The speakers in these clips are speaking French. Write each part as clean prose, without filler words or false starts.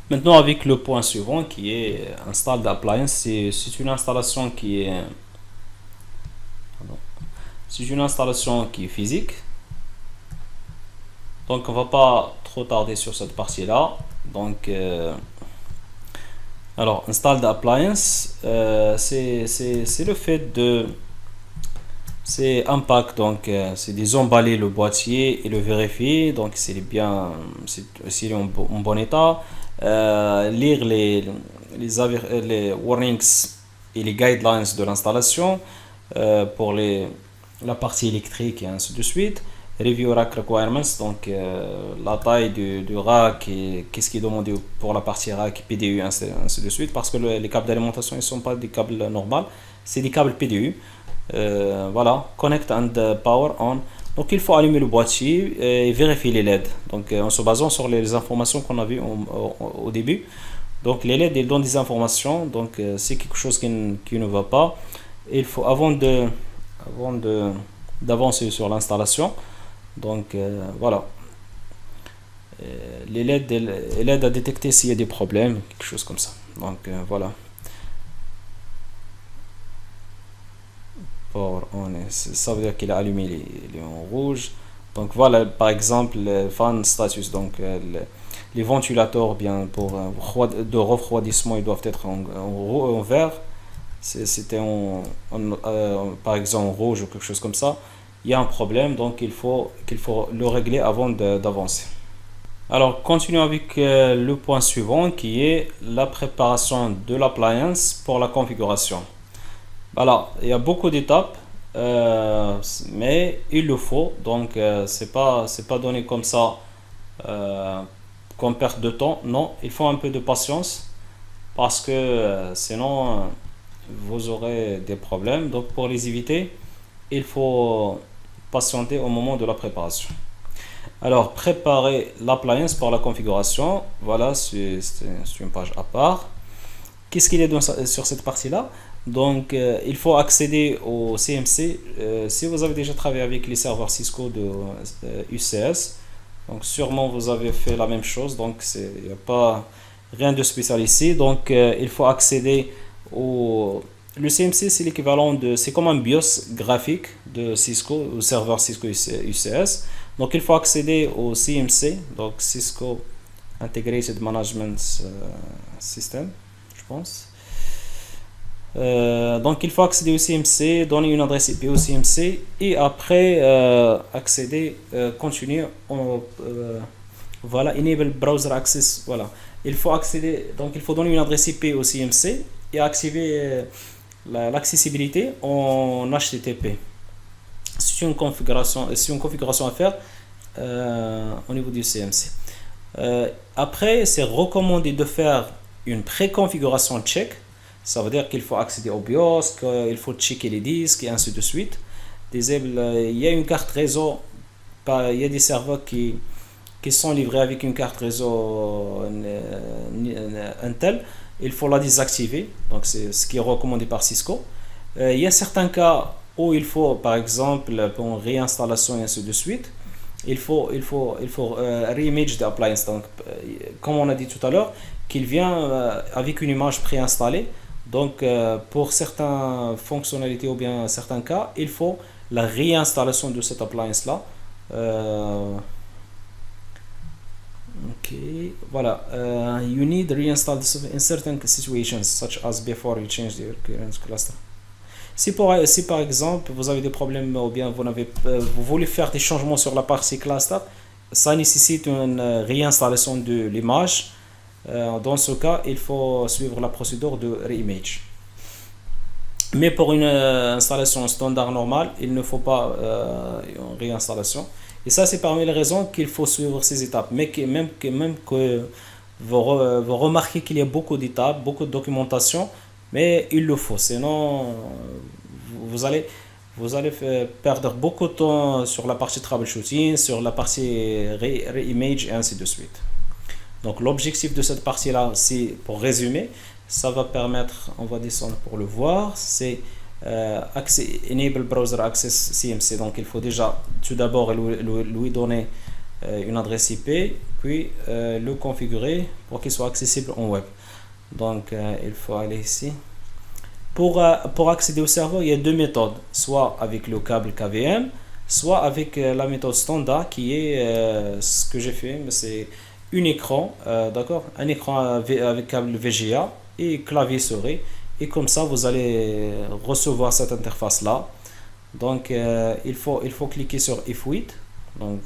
Maintenant, avec le point suivant qui est install d'appliance, c'est une installation qui est, pardon, c'est une installation qui est physique. Donc, on va pas trop tarder sur cette partie-là. Donc, alors, install d'appliance, c'est le fait de, c'est un pack, donc c'est désemballer le boîtier et le vérifier, donc c'est bien, s'il est en bon état, lire les warnings et les guidelines de l'installation pour la partie électrique et ainsi de suite. Review rack requirements, donc la taille du rack et qu'est-ce qui est demandé pour la partie rack, PDU, ainsi de suite, parce que les câbles d'alimentation ne sont pas des câbles normaux, c'est des câbles PDU. Voilà, connect and power on. Donc il faut allumer le boîtier et vérifier les LED. Donc en se basant sur les informations qu'on a vues au début. Donc les LED ils donnent des informations. Donc c'est quelque chose qui ne va pas. Il faut avant d'avancer sur l'installation. Donc voilà. Les LED elles aident à détecter s'il y a des problèmes, quelque chose comme ça. Donc voilà. Power on, ça veut dire qu'il a allumé les en rouge. Donc voilà, par exemple, le fan status, donc les ventilateurs bien pour de refroidissement, ils doivent être en vert. C'était par exemple en rouge ou quelque chose comme ça. Il y a un problème, donc qu'il faut le régler avant d'avancer. Alors, continuons avec le point suivant qui est la préparation de l'appliance pour la configuration. Alors, il y a beaucoup d'étapes, mais il le faut. Donc, c'est pas donné comme ça, comme perte de temps. Non, il faut un peu de patience parce que sinon, vous aurez des problèmes. Donc, pour les éviter, il faut patienter au moment de la préparation. Alors, préparer l'appliance pour la configuration. Voilà, c'est une page à part. Qu'est-ce qu'il y a sur cette partie-là? Donc, il faut accéder au CMC. Si vous avez déjà travaillé avec les serveurs Cisco de UCS, donc sûrement vous avez fait la même chose. Donc, il n'y a pas rien de spécial ici. Donc, il faut accéder au... Le CMC, c'est l'équivalent de... C'est comme un BIOS graphique de Cisco, au serveur Cisco UCS. Donc, il faut accéder au CMC, donc Cisco Integrated Management System, je pense. Donc il faut accéder au CMC, donner une adresse IP au CMC et après accéder, continuer voilà, enable browser access, voilà. Il faut accéder, donc il faut donner une adresse IP au CMC et activer l'accessibilité en HTTP. C'est une configuration à faire au niveau du CMC. Après, c'est recommandé de faire une préconfiguration check. Ça veut dire qu'il faut accéder au BIOS, qu'il faut checker les disques et ainsi de suite. Il y a une carte réseau, il y a des serveurs qui sont livrés avec une carte réseau Intel. Il faut la désactiver, donc c'est ce qui est recommandé par Cisco. Il y a certains cas où il faut, par exemple, pour réinstallation et ainsi de suite, il faut reimage the appliance. Donc, comme on a dit tout à l'heure, qu'il vient avec une image préinstallée. Donc, pour certaines fonctionnalités ou bien certains cas, il faut la réinstallation de cette appliance-là. Ok, voilà. You need to reinstall this in certain situations, such as before you change your current cluster. Si par exemple vous avez des problèmes ou bien vous voulez faire des changements sur la partie cluster, ça nécessite une réinstallation de l'image. Dans ce cas, il faut suivre la procédure de reimage. Mais pour une installation standard normale, il ne faut pas une réinstallation. Et ça, c'est parmi les raisons qu'il faut suivre ces étapes. Mais même que vous remarquez qu'il y a beaucoup d'étapes, beaucoup de documentation, mais il le faut. Sinon, vous allez perdre beaucoup de temps sur la partie troubleshooting, sur la partie reimage et ainsi de suite. Donc l'objectif de cette partie-là, c'est, pour résumer, ça va permettre, on va descendre pour le voir, c'est Enable Browser Access CMC. Donc il faut déjà tout d'abord lui donner une adresse IP, puis le configurer pour qu'il soit accessible en web. Donc il faut aller ici. Pour accéder au serveur, il y a deux méthodes, soit avec le câble KVM, soit avec la méthode standard qui est ce que j'ai fait, mais c'est un écran, d'accord, un écran avec câble VGA et clavier souris, et comme ça vous allez recevoir cette interface là. Donc il faut cliquer sur F8, donc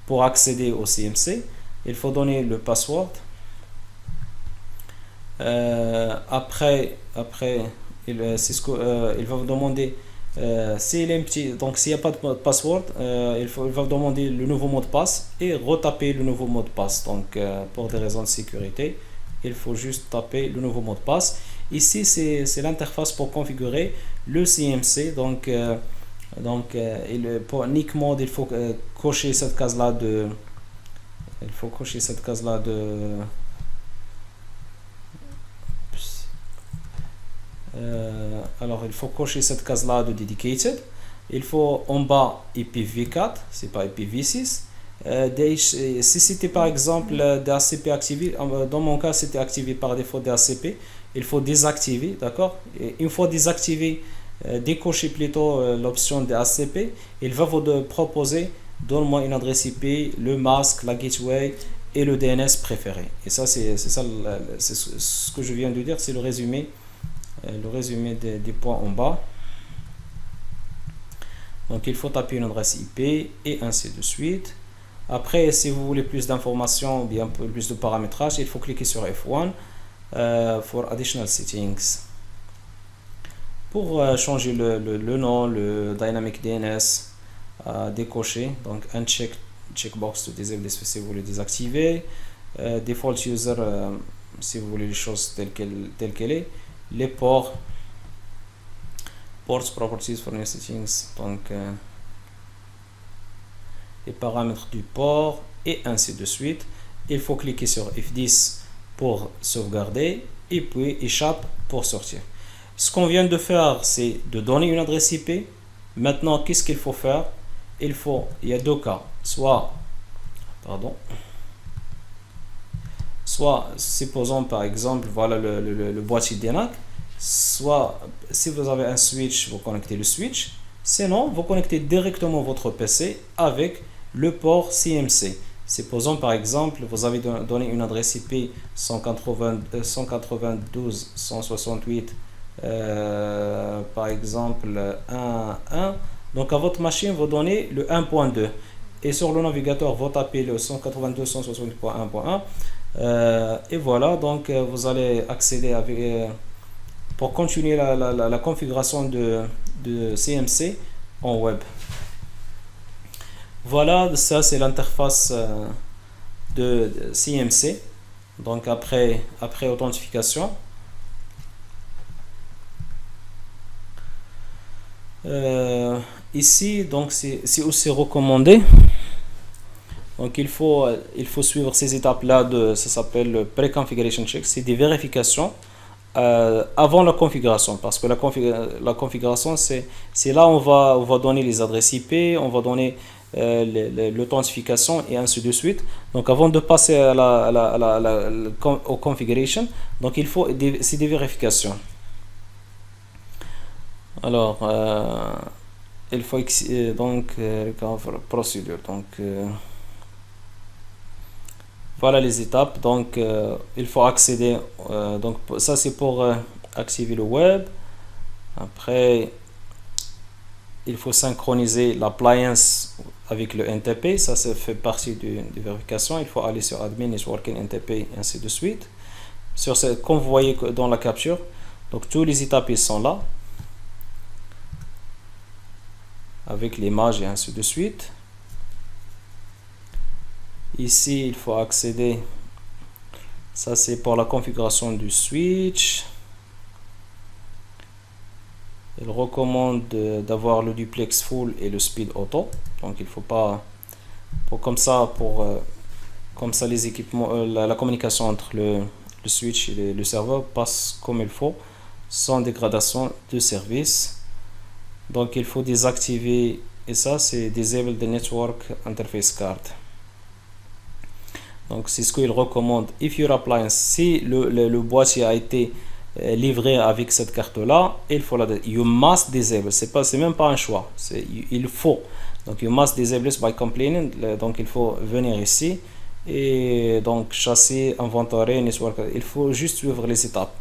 pour accéder au CMC il faut donner le password. Après il va vous demander s'il est petit, donc s'il n'y a pas de password, il va vous demander le nouveau mot de passe et retaper le nouveau mot de passe. Donc pour des raisons de sécurité, il faut juste taper le nouveau mot de passe. Ici c'est l'interface pour configurer le CMC. Donc pour Nick Mode, il faut cocher cette case là de alors il faut cocher cette case là de dedicated. Il faut en bas IPv4, c'est pas IPv6. Si c'était par exemple DHCP activé, dans mon cas c'était activé par défaut DHCP, il faut désactiver, d'accord. Et une fois désactivé, décocher plutôt l'option DHCP, il va vous proposer donne-moi une adresse IP, le masque, la gateway et le DNS préféré. Et ça c'est ce que je viens de dire, c'est le résumé des points en bas. Donc il faut taper une adresse IP et ainsi de suite. Après, si vous voulez plus d'informations ou bien plus de paramétrage, il faut cliquer sur F1 for additional settings. Pour changer le nom, le dynamic DNS, décocher, donc un checkbox to disable si vous voulez désactiver, default user si vous voulez les choses telles qu'elle est, les ports properties for new settings, donc les paramètres du port et ainsi de suite. Il faut cliquer sur F10 pour sauvegarder et puis échappe pour sortir. Ce qu'on vient de faire, c'est de donner une adresse IP. Maintenant, qu'est-ce qu'il faut faire? Il y a deux cas, soit supposons par exemple voilà le boîtier DNAC, soit si vous avez un switch, vous connectez le switch, sinon vous connectez directement votre PC avec le port CMC. Supposons par exemple vous avez donné une adresse IP 192.168 par exemple 1.1, donc à votre machine vous donnez le 1.2 et sur le navigateur vous tapez le 192.168.1.1 et voilà, donc vous allez accéder avec pour continuer la configuration de CMC en web. Voilà, ça c'est l'interface de CMC. Donc après authentification, ici donc c'est aussi recommandé. Donc il faut suivre ces étapes là ça s'appelle le pre-configuration check, c'est des vérifications avant la configuration, parce que la configuration c'est là on va donner les adresses IP, on va donner l'authentification et ainsi de suite. Donc avant de passer au configuration, donc il faut c'est des vérifications. Alors il faut donc procédure, donc voilà les étapes. Donc il faut accéder, donc ça c'est pour activer le web. Après il faut synchroniser l'appliance avec le NTP, ça fait partie des vérifications. Il faut aller sur admin, networking, NTP et ainsi de suite. Comme vous voyez dans la capture, donc tous les étapes ils sont là avec l'image et ainsi de suite. Ici il faut accéder, ça c'est pour la configuration du switch. Il recommande d'avoir le duplex full et le speed auto, donc il faut pas comme ça les équipements, la communication entre le switch et le serveur passe comme il faut sans dégradation de service. Donc il faut désactiver, et ça c'est disable the network interface card. Donc c'est ce qu'il recommande. If your appliance, si le boîtier a été livré avec cette carte là, il faut la you must disable. C'est même pas un choix, il faut. Donc you must disable this by complaining. Donc il faut venir ici et donc chasser, inventory, network. Il faut juste suivre les étapes.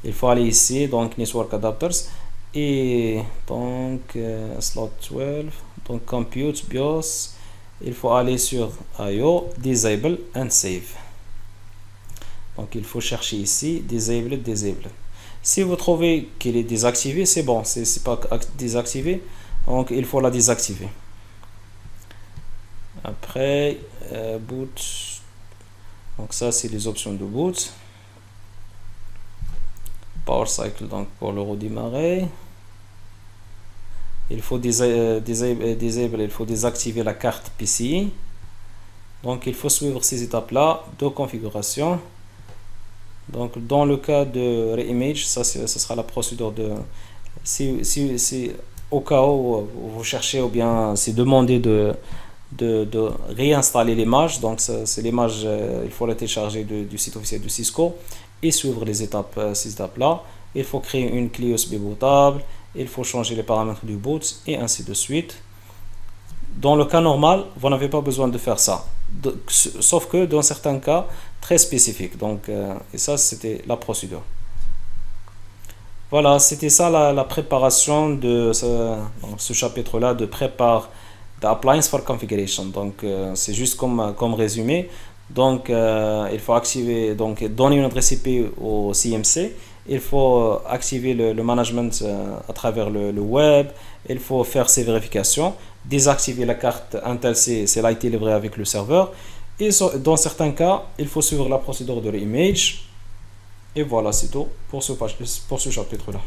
Il faut aller ici, donc network adapters, et donc slot 12, donc compute BIOS. Il faut aller sur IO, disable and save. Donc il faut chercher ici disable. Si vous trouvez qu'il est désactivé, c'est bon, c'est pas désactivé, donc il faut la désactiver. Après boot, donc ça c'est les options de boot. Power cycle, donc pour le redémarrer. Il faut il faut désactiver la carte PCI. Donc il faut suivre ces étapes là de configuration. Donc dans le cas de Reimage, ça sera la procédure de si au cas où vous cherchez ou bien c'est demandé de réinstaller l'image. Donc c'est l'image, il faut la télécharger du site officiel de Cisco et suivre ces étapes là. Il faut créer une clé USB bootable, il faut changer les paramètres du boot et ainsi de suite. Dans le cas normal, vous n'avez pas besoin de faire ça, sauf que dans certains cas très spécifiques. Donc et ça c'était la procédure. Voilà, c'était ça la préparation de ce chapitre là de prépare the appliance for configuration. Donc c'est juste comme résumé. Donc il faut activer, donc donner une adresse IP au CMC. Il faut activer le management à travers le web. Il faut faire ses vérifications, désactiver la carte Intel si elle a été livrée avec le serveur. Et dans certains cas, il faut suivre la procédure de Reimage. Et voilà, c'est tout pour ce chapitre-là.